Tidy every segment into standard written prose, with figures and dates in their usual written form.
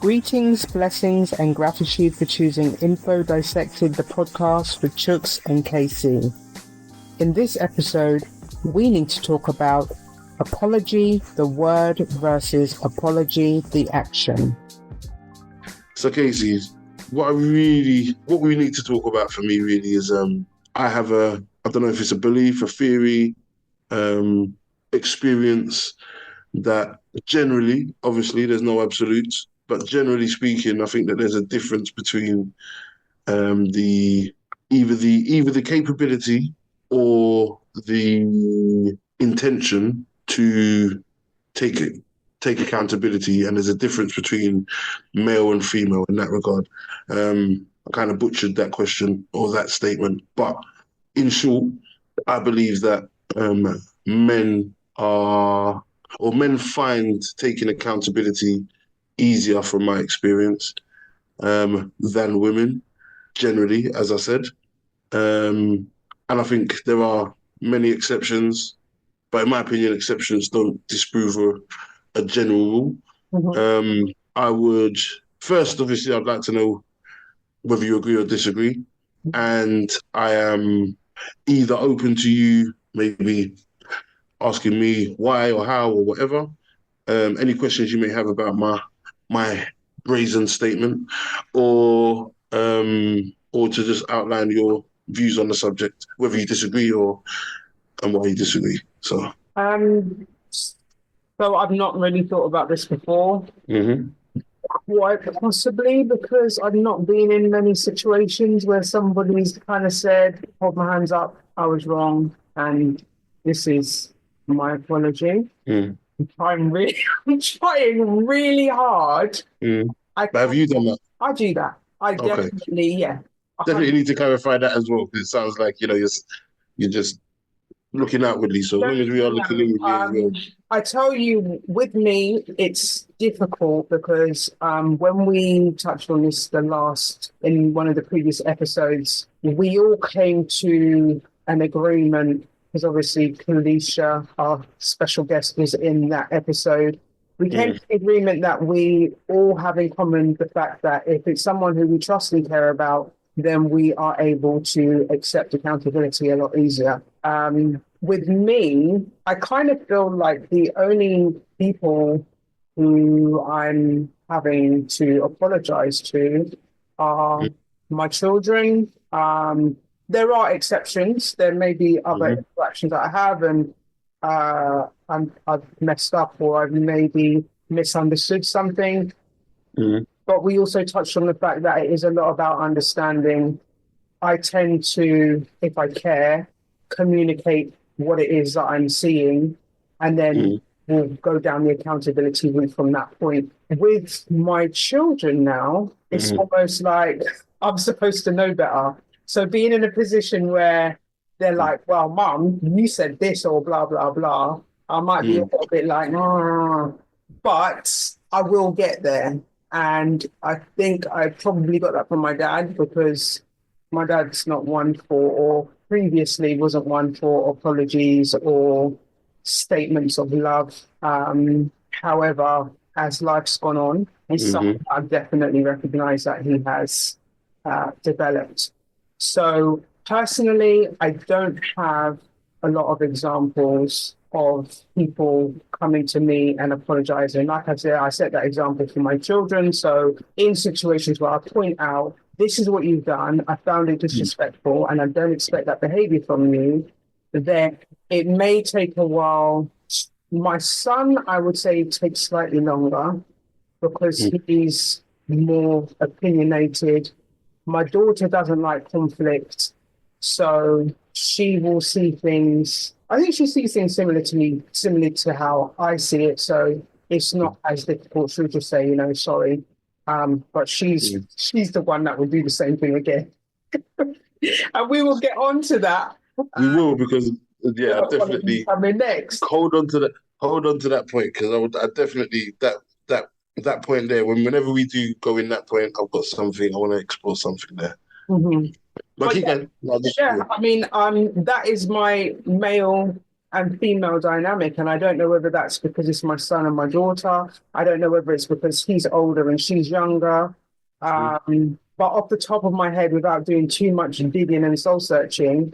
Greetings, blessings, and gratitude for choosing Info Dissected, the podcast with Chuks and Kae-C. In this episode, we need to talk about apology, the word, versus apology, the action. So Kae-C, what we need to talk about for me really is I don't know if it's a belief, a theory, experience that generally, obviously there's no absolutes, but generally speaking, I think that there's a difference between either the capability or the intention to take accountability, and there's a difference between male and female in that regard. I kind of butchered that question or that statement, but in short, I believe that men find taking accountability easier from my experience than women, generally, as I said. And I think there are many exceptions, but in my opinion, exceptions don't disprove a general rule. Mm-hmm. I would first, obviously, I'd like to know whether you agree or disagree. And I am either open to you maybe asking me why or how or whatever. Any questions you may have about my brazen statement, or to just outline your views on the subject, whether you disagree and why you disagree. So I've not really thought about this before. Mm-hmm. Why? Possibly because I've not been in many situations where somebody's kind of said, hold my hands up, I was wrong, and this is my apology. Mm. I'm trying really hard. Mm. But have you done that? I do that. I Okay. definitely, yeah. Definitely need to clarify that as well, because it sounds like, you're just looking outwardly. So as long as we are looking inwardly as well. I tell you, with me, it's difficult because when we touched on this in one of the previous episodes, we all came to an agreement, because obviously Kalisha, our special guest, was in that episode. We came to the agreement that we all have in common the fact that if it's someone who we trust and care about, then we are able to accept accountability a lot easier. With me, I kind of feel like the only people who I'm having to apologize to are my children. There are exceptions. There may be other interactions that I have, and I've messed up, or I've maybe misunderstood something. But we also touched on the fact that it is a lot about understanding. I tend to, if I care, communicate what it is that I'm seeing, and then we'll go down the accountability route from that point. With my children now, it's almost like I'm supposed to know better. So being in a position where they're like, well, Mum, you said this or blah, blah, blah, I might be a little bit like, but I will get there. And I think I probably got that from my dad, because my dad's not one for, or previously wasn't one for, apologies or statements of love. However, as life's gone on, it's something I've definitely recognized that he has developed. So personally, I don't have a lot of examples of people coming to me and apologizing. Like I said, I set that example for my children. So in situations where I point out, this is what you've done, I found it disrespectful, and I don't expect that behavior from you, then it may take a while. My son, I would say, takes slightly longer because he's more opinionated. My daughter doesn't like conflict, so she will see things. I think she sees things similar to how I see it. So it's not as difficult. She'll just say, sorry. But she's the one that will do the same thing again. And we will get on to that. We will, because I definitely coming next. Hold on to that point, because I definitely that point there. Whenever we do go in that point, I've got something I want to explore, something there. But keep going. I mean, that is my male and female dynamic. And I don't know whether that's because it's my son and my daughter. I don't know whether it's because he's older and she's younger. But off the top of my head, without doing too much digging and soul searching,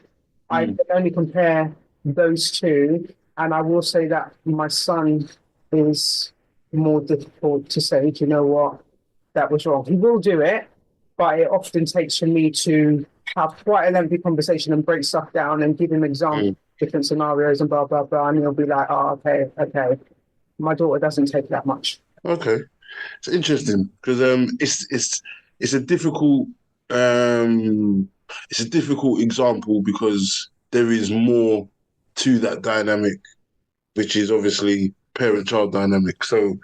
I Mm, can only compare those two. And I will say that my son is more difficult to say, do you know what, that was wrong. He will do it, but it often takes for me to have quite a lengthy conversation and break stuff down and give him examples, mm. different scenarios and blah, blah, blah. And he'll be like, oh, okay, okay. My daughter doesn't take that much. Okay, it's interesting because it's a difficult um, it's a difficult example because there is more to that dynamic, which is obviously parent-child dynamic. So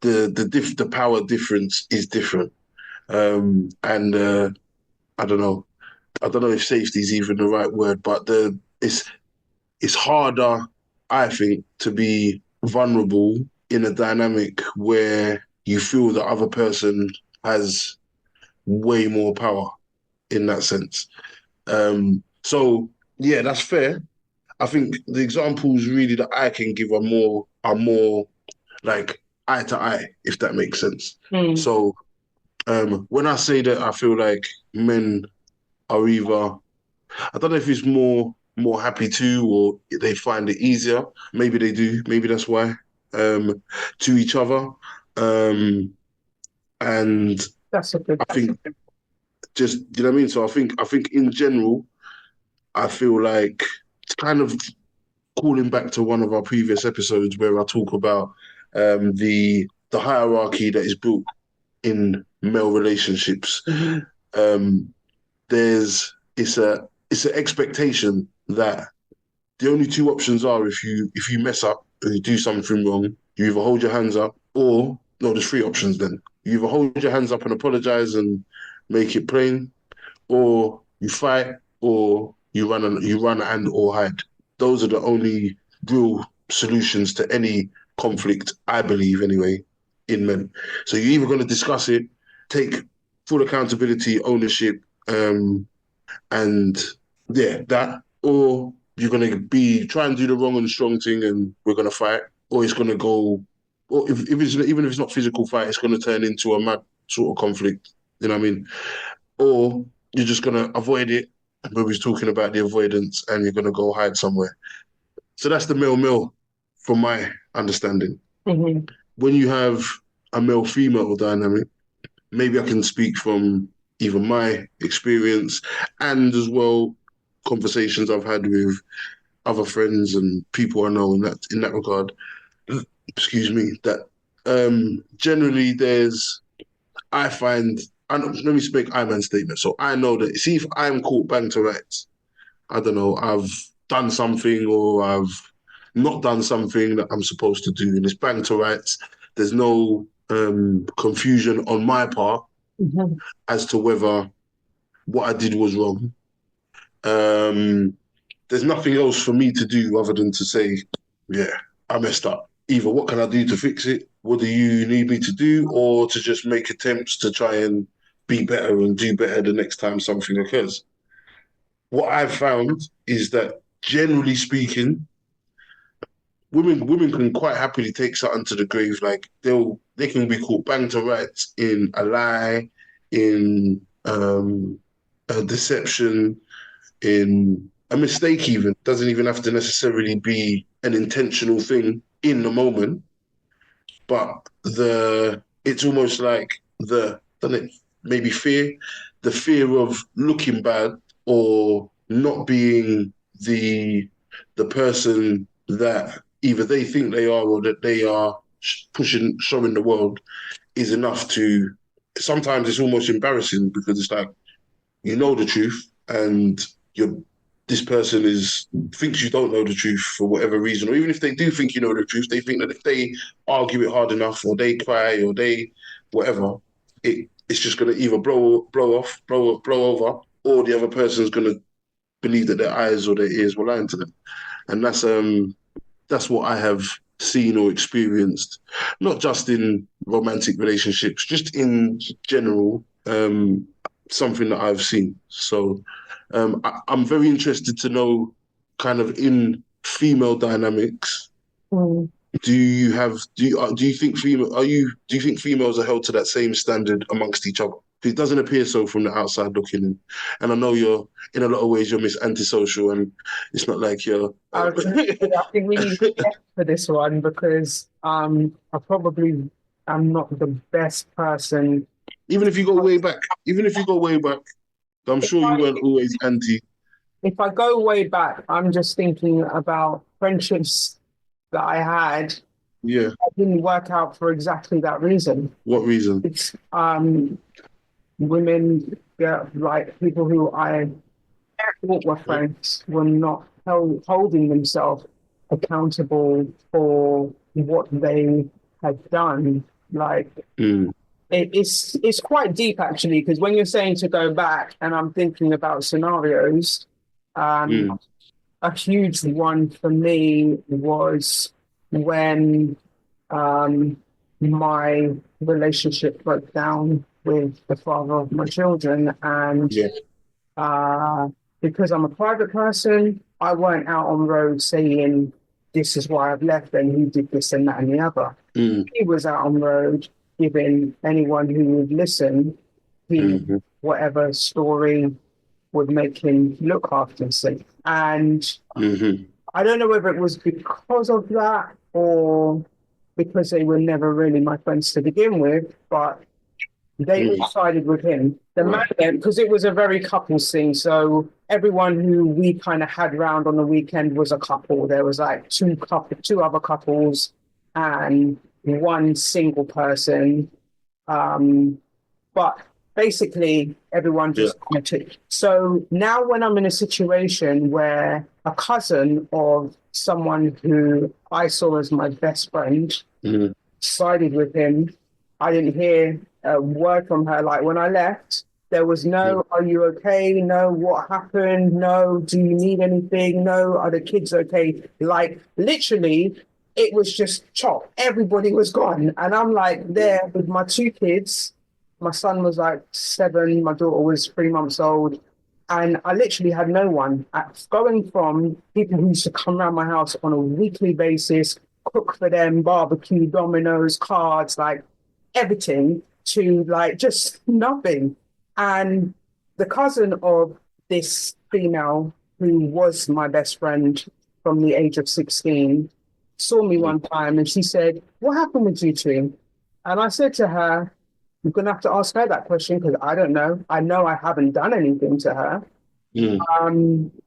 the power difference is different, and I don't know. I don't know if safety is even the right word, but it's harder, I think, to be vulnerable in a dynamic where you feel the other person has way more power in that sense. So yeah, that's fair. I think the examples really that I can give are more like eye to eye, if that makes sense. Mm. So when I say that I feel like men are either I don't know if it's more happy to or they find it easier. Maybe they do. Maybe that's why. To each other. And That's a good. I think just you know what I mean. So I think in general, I feel like it's kind of calling back to one of our previous episodes where I talk about the hierarchy that is built in male relationships. Mhm. Um, there's it's an expectation that the only two options are if you mess up or you do something wrong, you either hold your hands up or no, there's three options then. You either hold your hands up and apologize and make it plain, or you fight, or you run and or hide. Those are the only real solutions to any conflict, I believe, anyway, in men. So you're either going to discuss it, take full accountability, ownership, and yeah, that, or you're gonna be try and do the wrong and strong thing, and we're gonna fight, or it's gonna go, or if it's even if it's not physical fight, it's gonna turn into a mad sort of conflict. You know what I mean? Or you're just gonna avoid it. We was talking about the avoidance, and you're gonna go hide somewhere. So that's the male-male, from my understanding. Mhm. When you have a male-female dynamic, maybe I can speak from even my experience and as well conversations I've had with other friends and people I know in that regard. Excuse me. That generally there's I find and let me make I man statement. So I know that see if I'm caught bang to rights, I don't know, I've done something or I've not done something that I'm supposed to do, and it's bang to rights. There's no confusion on my part Mhm. as to whether what I did was wrong. Um, there's nothing else for me to do other than to say, yeah, I messed up. Either what can I do to fix it? What do you need me to do? Or to just make attempts to try and be better and do better the next time something occurs. What I've found is that generally speaking, women can quite happily take something to the grave. Like they can be caught bang to rights in a lie, in a deception, in a mistake. Even doesn't even have to necessarily be an intentional thing in the moment, but the it's almost like the doesn't it maybe the fear of looking bad or not being the the person that either they think they are or that they are pushing showing the world is enough to sometimes it's almost embarrassing because it's like you know the truth and you're this person is thinks you don't know the truth for whatever reason, or even if they do think you know the truth, they think that if they argue it hard enough, or they cry, or they whatever, it's just going to either blow off, blow over, or the other person's going to believe that their eyes or their ears were lying to them, and that's what I have seen or experienced, not just in romantic relationships, just in general, something that I've seen. So I'm very interested to know, kind of in female dynamics, Mm. do you think do you think females are held to that same standard amongst each other? It doesn't appear so from the outside looking in. And I know you're in a lot of ways you're Miss Antisocial, and it's not like you're. I was gonna say, I think we need to get for this one because I probably am not the best person. Even if you go way back, I'm If sure you I weren't always anti. if I go way back, I'm just thinking about friendships that I had Yeah. that didn't work out for exactly that reason. What reason? It's women, yeah, like people who I thought were friends were not holding themselves accountable for what they had done. Like Mm, it's quite deep actually, because when you're saying to go back, and I'm thinking about scenarios, mm, a huge one for me was when um, my relationship broke down with the father of my children, and yeah. uh, because I'm a private person, I weren't out on the road saying, this is why I've left and he did this and that and the other. Mm, He was out on the road giving anyone who would listen mm-hmm. whatever story would make him look after himself. And Mm-hmm. I don't know whether it was because of that or because they were never really my friends to begin with, but they all sided with him. The man, because it was a very couples thing. So everyone who we kind of had round on the weekend was a couple. There was like two other couples, and one single person. But basically, everyone just commented. So now, when I'm in a situation where a cousin of someone who I saw as my best friend sided with him, I didn't hear a word from her. Like when I left, there was no, are you okay? No, what happened? No, do you need anything? No, are the kids okay? Like literally, it was just chop. Everybody was gone. And I'm like there with my two kids. My son was like 7, my daughter was 3 months old. And I literally had no one. Going from people who used to come around my house on a weekly basis, cook for them, barbecue, dominoes, cards, like everything, to like just nothing. And the cousin of this female, who was my best friend from the age of 16, saw me one time and she said, what happened with you two? And I said to her, you're going to have to ask her that question because I don't know. I know I haven't done anything to her.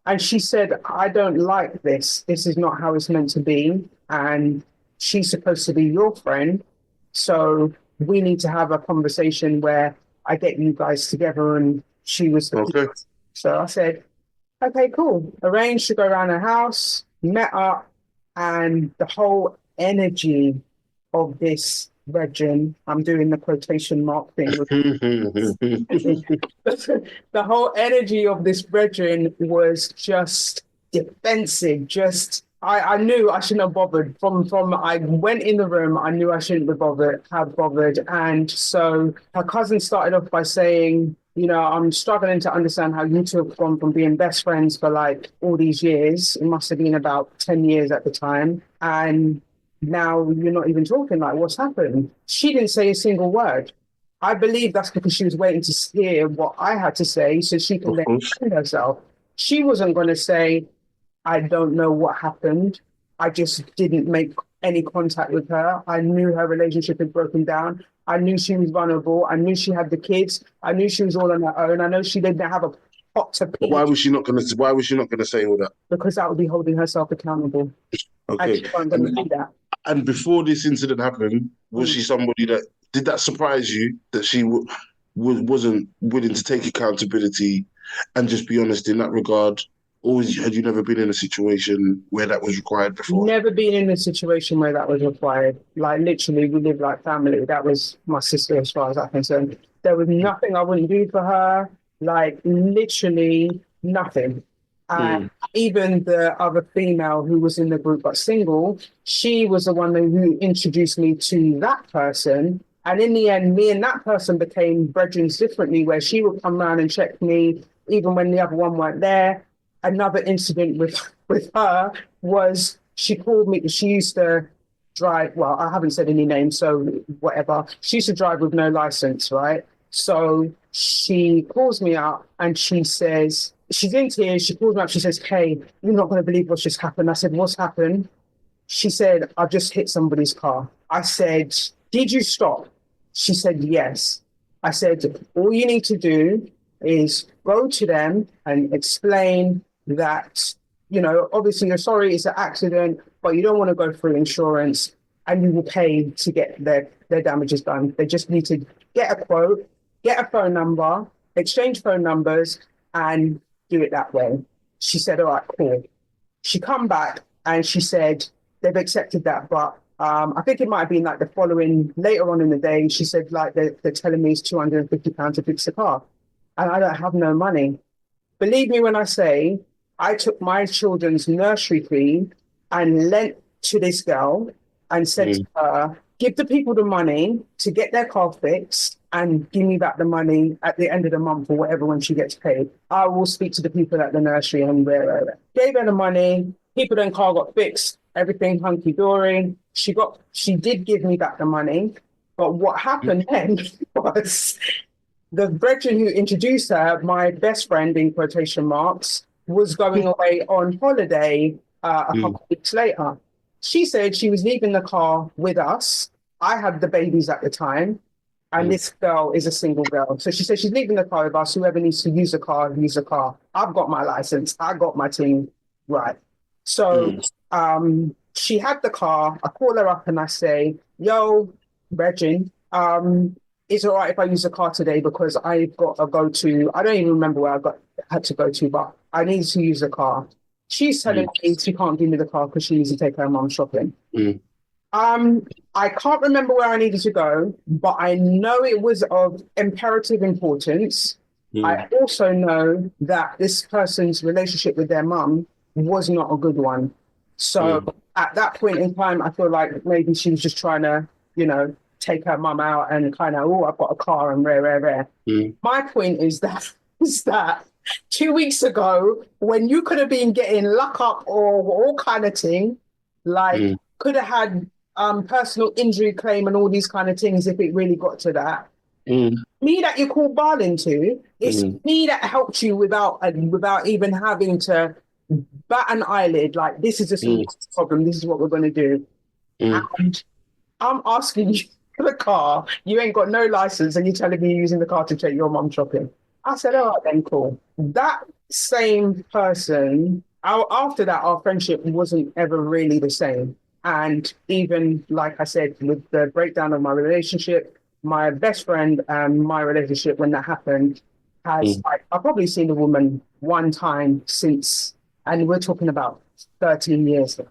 And she said, I don't like this. This is not how it's meant to be. And she's supposed to be your friend. So we need to have a conversation where I get you guys together. And she was the Okay. So I said, okay, cool. Arranged to go around the house, met up, and the whole energy of this brethren, I'm doing the quotation mark thing. The whole energy of this brethren was just defensive, just I knew I shouldn't have bothered. From I went in the room, I knew I shouldn't have bothered. And so her cousin started off by saying, you know, I'm struggling to understand how you two have gone from being best friends for like all these years. It must have been about 10 years at the time. And now you're not even talking. Like, what's happened? She didn't say a single word. I believe that's because she was waiting to hear what I had to say so she can then defend herself. She wasn't going to say, I don't know what happened. I just didn't make any contact with her. I knew her relationship had broken down. I knew she was vulnerable. I knew she had the kids. I knew she was all on her own. I know she didn't have a pot to But pick. why was she not going to? Why was she not going to say all that? Because that would be holding herself accountable. Okay. And she wasn't going to do that. And before this incident happened, was she somebody that did that surprise you that she wasn't willing to take accountability and just be honest in that regard? Or had you never been in a situation where that was required before? Never been in a situation where that was required. Like literally, we live like family. That was my sister as far as I'm concerned. There was nothing I wouldn't do for her. Like literally nothing. And even the other female who was in the group but single, she was the one who introduced me to that person. And in the end, me and that person became brethren differently, where she would come around and check me even when the other one weren't there. Another incident with her was she called me. She used to drive. Well, I haven't said any names, so whatever. She used to drive with no license, right? So she calls me up and she says, she's in tears. She calls me up. She says, "Hey, you're not going to believe what's just happened." I said, "What's happened?" She said, "I've just hit somebody's car." I said, "Did you stop?" She said, "Yes." I said, "All you need to do is go to them and explain that, obviously you're sorry it's an accident, but you don't want to go through insurance and you will pay to get their damages done. They just need to get a quote, get a phone number, exchange phone numbers, and do it that way." She said, "All right, cool." She come back and she said, they've accepted that, but I think it might have been like the following, later on in the day, she said, like, they're telling me it's £250 to fix the car. And I don't have no money. Believe me when I say, I took my children's nursery fee and lent to this girl and said to her, "Give the people the money to get their car fixed and give me back the money at the end of the month or whatever when she gets paid. I will speak to the people at the nursery and wherever." Gave her the money. People then car got fixed. Everything hunky-dory. She did give me back the money. But what happened then was the brethren who introduced her, my best friend in quotation marks, was going away on holiday a couple of weeks later. She said she was leaving the car with us. I had the babies at the time, and this girl is a single girl. So she said she's leaving the car with us. Whoever needs to use the car, use the car. I've got my license. I got my team right. So she had the car. I call her up and I say, "Yo, Regin, it's all right if I use the car today because I've got to go to, I don't even remember where had to go to, but I need to use the car." She's telling me she can't give me the car because she needs to take her mum shopping. I can't remember where I needed to go, but I know it was of imperative importance. I also know that this person's relationship with their mum was not a good one. So at that point in time, I feel like maybe she was just trying to, take her mum out and kind of, "Oh, I've got a car and rare. My point is that 2 weeks ago, when you could have been getting lock up or all kind of thing, like could have had personal injury claim and all these kind of things if it really got to that. Me that you call barling to, it's me that helped you without even having to bat an eyelid. Like, this is a problem. This is what we're going to do. And I'm asking you for the car. You ain't got no license, and you're telling me you're using the car to take your mum shopping. I said, "All right, then, cool." That same person, after that, our friendship wasn't ever really the same. And even, like I said, with the breakdown of my relationship, my best friend and my relationship when that happened has, I've probably seen the woman one time since, and we're talking about 13 years now.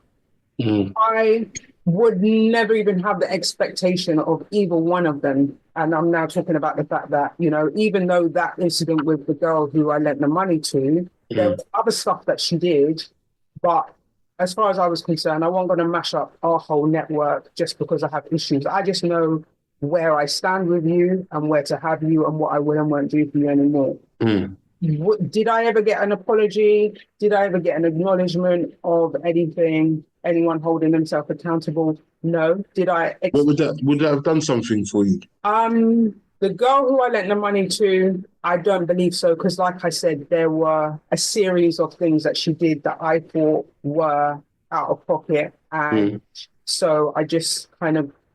I would never even have the expectation of either one of them. And I'm now talking about the fact that, even though that incident with the girl who I lent the money to, there was other stuff that she did. But as far as I was concerned, I wasn't going to mash up our whole network just because I have issues. I just know where I stand with you and where to have you and what I will and won't do for you anymore. Did I ever get an apology? Did I ever get an acknowledgement of anything, anyone holding themselves accountable? No. Did I? But would that have done something for you? The girl who I lent the money to, I don't believe so, because like I said, there were a series of things that she did that I thought were out of pocket. And so I just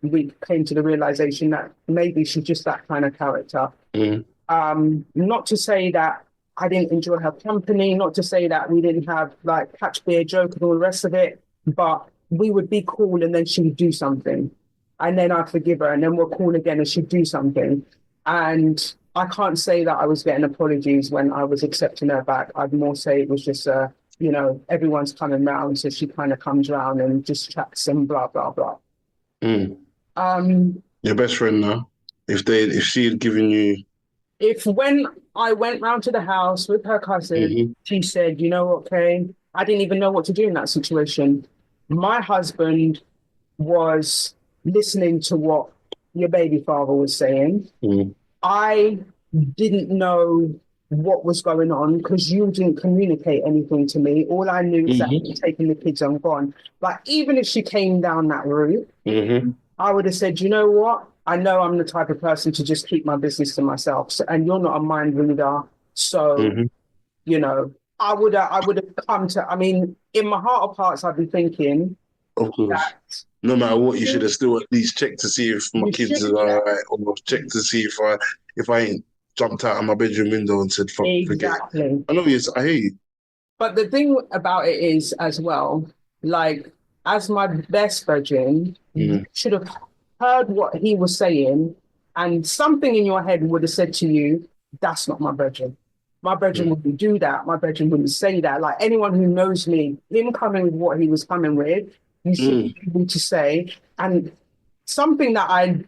we came to the realization that maybe she's just that kind of character. Not to say that I didn't enjoy her company, not to say that we didn't have like catch beer joke and all the rest of it, but we would be cool and then she would do something. And then I'd forgive her and then we're cool again and she'd do something. And I can't say that I was getting apologies when I was accepting her back. I'd more say it was just, everyone's coming round. So she kind of comes round and just chats and blah, blah, blah. Your best friend now, if she had given you... If when I went round to the house with her cousin, she said, "You know what, Kay? I didn't even know what to do in that situation. My husband was listening to what your baby father was saying. I didn't know what was going on because you didn't communicate anything to me. All I knew is that Mm-hmm. you're taking the kids and gone. But even if she came down that route, Mm-hmm. I would have said, you know what? I know I'm the type of person to just keep my business to myself. So, and you're not a mind reader. So, Mm-hmm. you know, I would have come to, I mean, in my heart of hearts, I'd be thinking Of course. that No matter what, you should you, have still at least checked to see if my you kids should, are yeah, all right, or checked to see if I ain't jumped out of my bedroom window and said, "Fuck, forget it." exactly. I know, yes, I hear you. But the thing about it is as well, like as my best virgin, you Mm, should have heard what he was saying, and something in your head would have said to you, "That's not my virgin. My virgin mm, wouldn't do that. My virgin wouldn't say that." Like anyone who knows me, him coming with what he was coming with, you should mm, be able to say, and something that I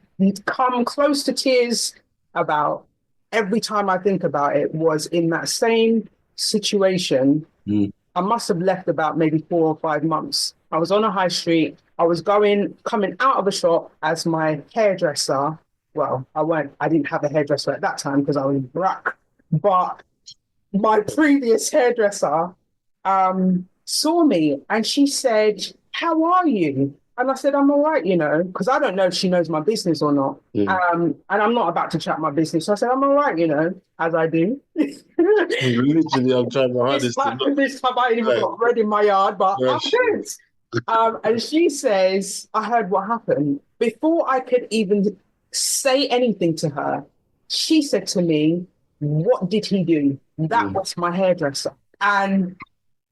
come close to tears about every time I think about it was in that same situation. mm, I must have left about maybe 4 or 5 months. I was on a high street. I was coming out of a shop as my hairdresser. Well, I didn't have a hairdresser at that time because I was black. But my previous hairdresser saw me and she said, "How are you?" And I said, "I'm all right, because I don't know if she knows my business or not. mm. And I'm not about to chat my business. So I said, "I'm all right, as I do." Literally, I'm trying my This hardest to time, not this time I ain't even like got bread in my yard, but I'm rush. good. And she says, I heard what happened. Before I could even say anything to her, she said to me, "What did he do?" That Mm, was my hairdresser. And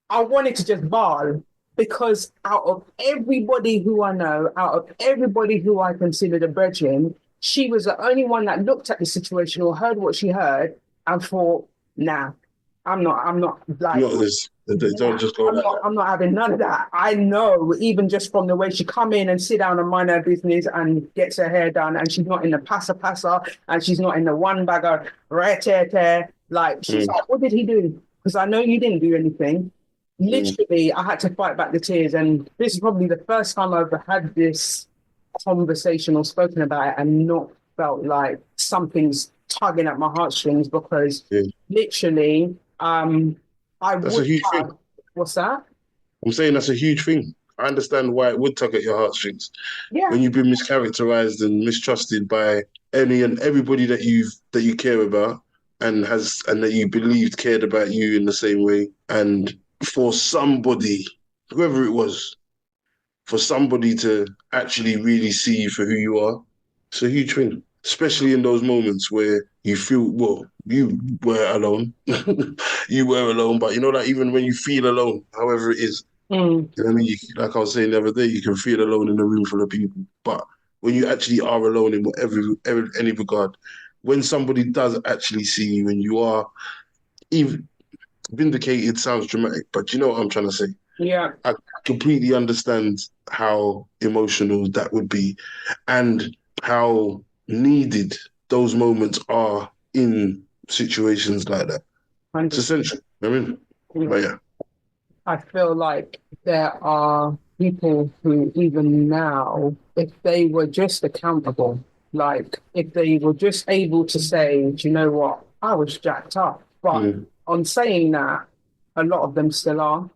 I wanted to just bawl because out of everybody who I know, out of everybody who I considered a virgin, she was the only one that looked at the situation or heard what she heard and thought, nah, I'm not like, not this. They don't nah, just go like that. I'm not having none of that. I know, even just from the way she come in and sit down and mind her business and gets her hair done, and she's not in the passa and she's not in the one bagger tear. Like she's Mm, like, what did he do? Because I know you didn't do anything. mm, Literally, I had to fight back the tears, and this is probably the first time I've had this conversation or spoken about it and not felt like something's tugging at my heartstrings because yeah, literally, I that's a would huge thing. have. What's that? I'm saying that's a huge thing. I understand why it would tug at your heartstrings Yeah. when you've been mischaracterized and mistrusted by any and everybody that you care about and that you believed cared about you in the same way. And for somebody, whoever it was, for somebody to actually really see you for who you are, it's a huge thing. Especially in those moments where you feel, well, you were alone. You were alone, but you know that even when you feel alone, however it is, Mm. you know what I mean? Like I was saying the other day, you can feel alone in a room full of people. But when you actually are alone in any regard, when somebody does actually see you and you are even vindicated, sounds dramatic, but you know what I'm trying to say. Yeah. I completely understand how emotional that would be and how needed those moments are in situations like that. It's 100%. essential. I mean, but Yeah. yeah. I feel like there are people who, even now, if they were just accountable, like if they were just able to say, "Do you know what? I was jacked up." But Mm, on saying that, a lot of them still are.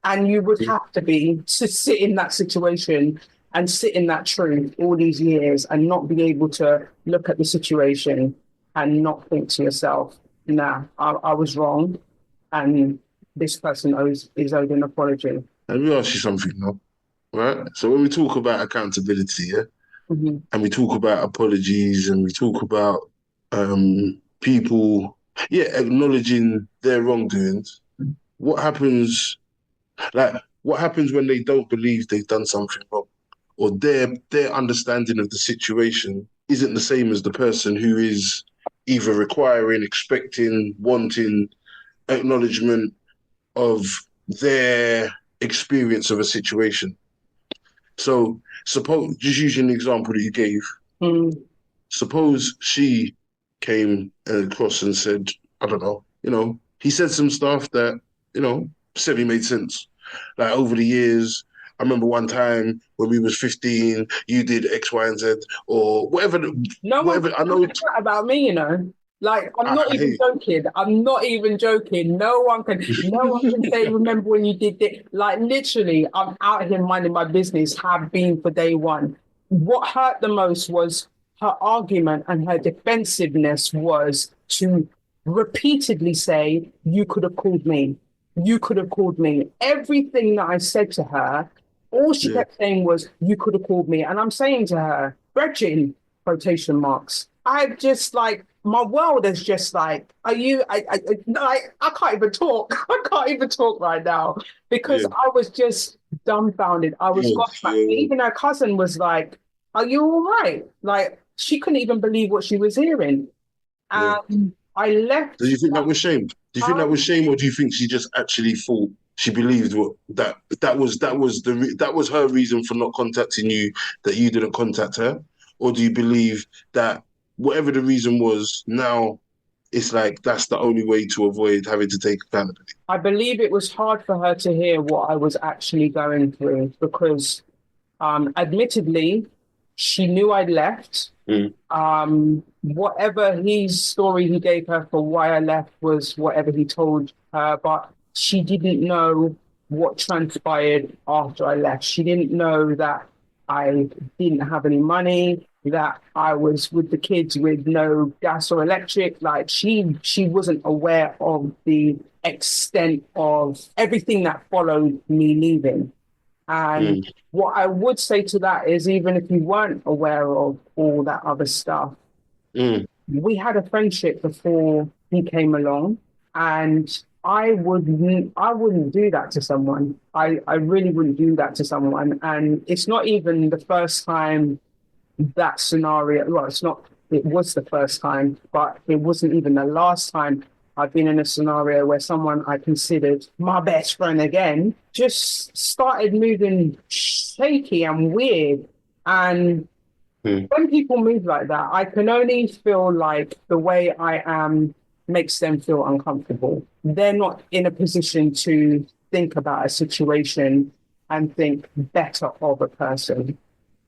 And you would mm, have to be to sit in that situation and sit in that truth all these years and not be able to look at the situation and not think to yourself, nah, I was wrong. And this person is owed an apology. let me ask you something now, right? So when we talk about accountability, yeah, Mhm. and we talk about apologies and we talk about people, yeah, acknowledging their wrongdoings, what happens what happens when they don't believe they've done something wrong? Or their understanding of the situation isn't the same as the person who is either requiring, expecting, wanting acknowledgement of their experience of a situation. So suppose just using the example that you gave, Mm. suppose she came across and said, I don't know, he said some stuff that, semi made sense. Like over the years, I remember one time when we was 15, you did X, Y, and Z, or whatever. No one Whatever. I know. talks about me. Like, I'm not I even hate joking. I'm not even joking. No one can say, remember when you did this? Like, literally, I'm out here minding my business, have been for day one. What hurt the most was her argument and her defensiveness was to repeatedly say, you could have called me. You could have called me. Everything that I said to her, all she yeah. kept saying was, you could have called me. And I'm saying to her, Gretchen, quotation marks. I just like my world is just like, are you? I can't even talk. I can't even talk right now because Yeah. I was just dumbfounded. I was Yeah. gobsmacked. Yeah. Even her cousin was like, "Are you all right?" Like she couldn't even believe what she was hearing. Yeah. And I Do left. you think that was shame? Do you think that Um, was shame, or do you think she just actually thought she believed what that was her reason for not contacting you, that you didn't contact her, or do you believe that whatever the reason was, now it's like that's the only way to avoid having to take accountability? I believe it was hard for her to hear what I was actually going through because, admittedly, she knew I'd left. Mm, Whatever his story he gave her for why I left was whatever he told her, but she didn't know what transpired after I left. She didn't know that I didn't have any money, that I was with the kids with no gas or electric. Like she wasn't aware of the extent of everything that followed me leaving. And mm, what I would say to that is even if you weren't aware of all that other stuff, mm, we had a friendship before he came along, and I wouldn't do that to someone. I really wouldn't do that to someone. And it's not even the first time that scenario. Well, it's not. It was the first time, but it wasn't even the last time I've been in a scenario where someone I considered my best friend again just started moving shaky and weird. And mm, when people move like that, I can only feel like the way I am makes them feel uncomfortable. They're not in a position to think about a situation and think better of a person.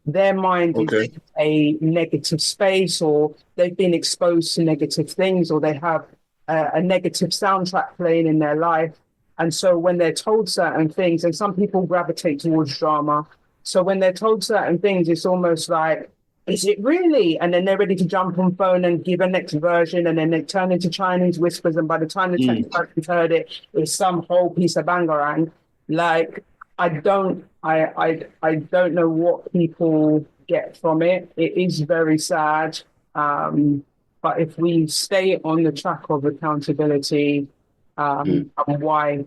Their mind is okay. in a negative space, or they've been exposed to negative things, or they have a negative soundtrack playing in their life. And so when they're told certain things, and some people gravitate towards drama. So when they're told certain things, it's almost like, is it really? And then they're ready to jump on phone and give a next version, and then they turn into Chinese whispers. And by the time the Mm, text person's heard it, it's some whole piece of bangarang. Like I don't know what people get from it. It is very sad. Um, but if we stay on the track of accountability, mm, and why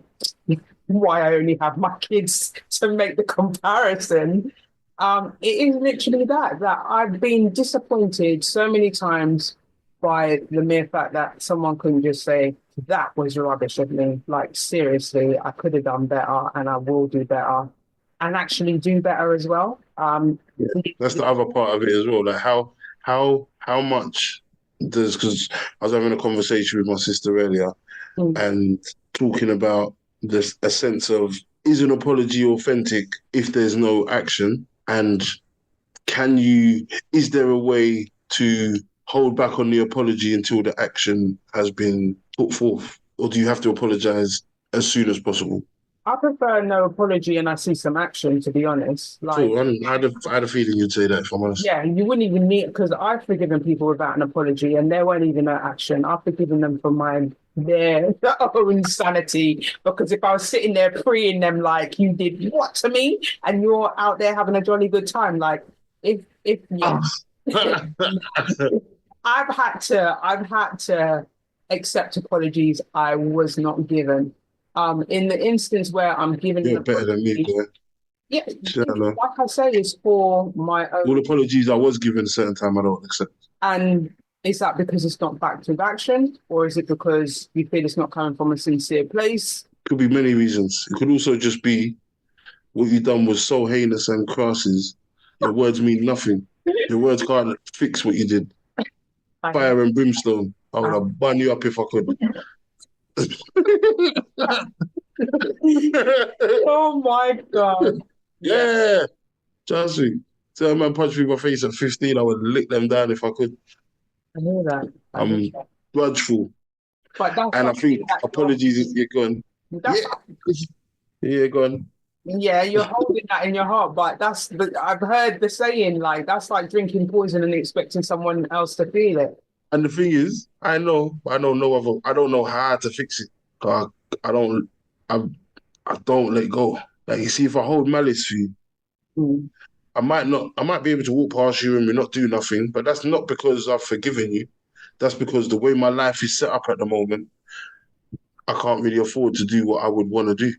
I only have my kids to make the comparison, it is literally that I've been disappointed so many times by the mere fact that someone couldn't just say that was rubbish of me. Like seriously, I could have done better, and I will do better, and actually do better as well. yeah. That's the other part of it as well. Like how much does, because I was having a conversation with my sister earlier and talking about this a sense of, is an apology authentic if there's no action, and can you is there a way to hold back on the apology until the action has been put forth, or do you have to apologize as soon as possible? I prefer no apology and I see some action, to be honest. Like, Cool. I had a feeling you'd say that, if I'm honest. yeah, you wouldn't even need, because I've forgiven people without an apology and there weren't even an action. I've forgiven them for their own sanity. Because if I was sitting there preying them like you did what to me and you're out there having a jolly good time, like if yeah. I've had to accept apologies I was not given. In the instance where I'm given an You're better than me, apology, boy. yeah, Yeah, no. like I say, it's for my All own. apologies I was given a certain time I don't accept. And is that because it's not backed with action, or is it because you feel it's not coming from a sincere place? Could be many reasons. It could also just be what you done was so heinous and crasses. Your words mean nothing. Your words can't fix what you did. Like, Fire and brimstone. I would have burned you up if I could. oh my God. Yeah, Yeah, trust me. Tell a man punch me in my face at 15, I would lick them down if I could. I hear that. I hear Um, that. grudgeful. But that's And I think something that apologies if you're gone. that's Yeah, yeah, gone. yeah, you're holding that in your heart, but I've heard the saying like that's like drinking poison and expecting someone else to feel it. And the thing is, I don't know I don't know how to fix it. I, I don't, I, I don't let go. Like you see, if I hold malice for you, Mm. I might be able to walk past you and we not do nothing, but that's not because I've forgiven you. That's because the way my life is set up at the moment, I can't really afford to do what I would want to do.